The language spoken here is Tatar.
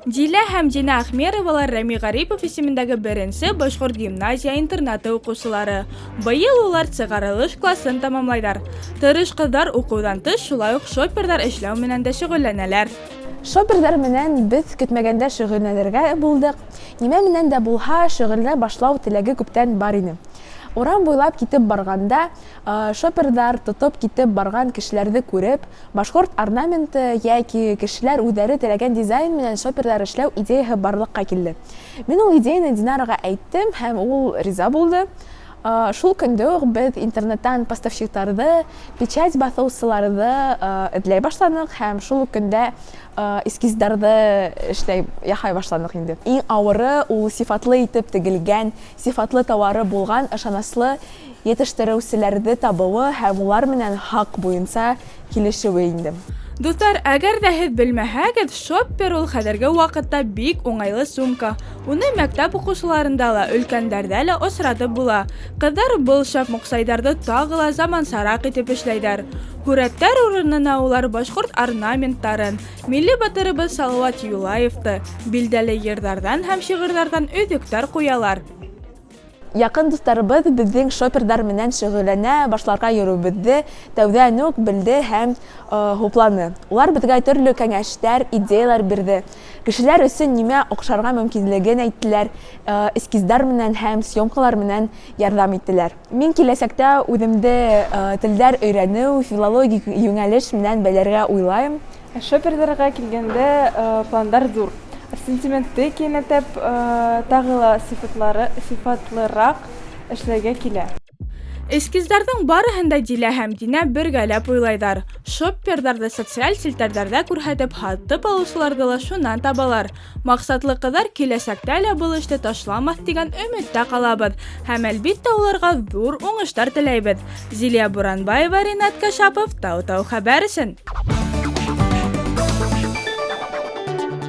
Дилә һәм Дина Ахмеровалар Рәми Гарипов исемендәге беренче Башкорт гимназия интернаты укучылары. Быел улар чыгарылыш классын тамамлайдар. Тырыш кызлар укудан тыш шулай ук шопердар эшләү менән дә шөгыльләнәләр. Шопердар менән без көтмәгәндә шөгыльләнергә булдык. Нимә менән дә булһа, шөгыльлә башлау теләге күптән бар иде. Урам буйлап китеп барганда, шопердар тотып китеп барган кешеләрне күреп, башкорт орнаменты яки кешеләр үзләре теләгән дизайн менән шопердар эшләү идеяһы барлыкка килде. Мин ул идеяны Динарага әйттем һәм ул риза булды. Шул көндә үк без интернеттан поставщикларны, печать басучыларны эзләй башладык һәм шул көндә эскизларны эшләй яхай башладык инде. Иң авыры ул сифатлы итеп тегелгән, сифатлы товары булган ышанычлы yetiştirүчеләрне табуы һәм улар менән хак буенча килешүе инде. Дуслар, әгәр дә һез белмәһәгез, шоппер ул хәзерге вакытта бик уңайлы сумка. Уны мәктәп укучыларында ла, өлкәннәрдә лә очратып була. Кызлар был шәп муксайдарды тагы ла замансарак итеп эшләйләр. Хүрәттәр урынына улар башкорт орнаменттарын, милли батырыбыз Салават Юлаевты, билдәле йырдардан һәм шигырьләрдән өзекләр куялар. Якын дусларыбыз безнең шопердар менән шөгыльләнә башларга йөрүебезне тәүдән үк белде һәм хупланды. Улар безгә төрле кәңәшләр, идеялар бирде. Кешеләр өчен нимә охшарга мөмкинлеген әйттеләр, эскизлар менән һәм съемкалар менән ярдәм иттеләр. Мин киләчәктә үземдә телләр өйрәнү, филологик юнәлеш менән бәйләргә уйлайм. Шопердарга килгәндә пландар зур. Сентиментты кинәтеп тагыла сифатлырак эшләргә килә. Эскизләрнең барыһын да Дилә һәм Дина бергәләп уйлайдар. Шоппердарда социаль селтәрдә күрһәтеп һатып алучыларны ла шуннан табалар. Максатлы кызлар киләчәктә лә бу эшне ташламас дигән өметтә калабыз һәм әлбиттә уларга зур уңышлар теләйбез. Зилия Буранбаева, Ринат Кашапов, Тау-Тау хәбәр өчен.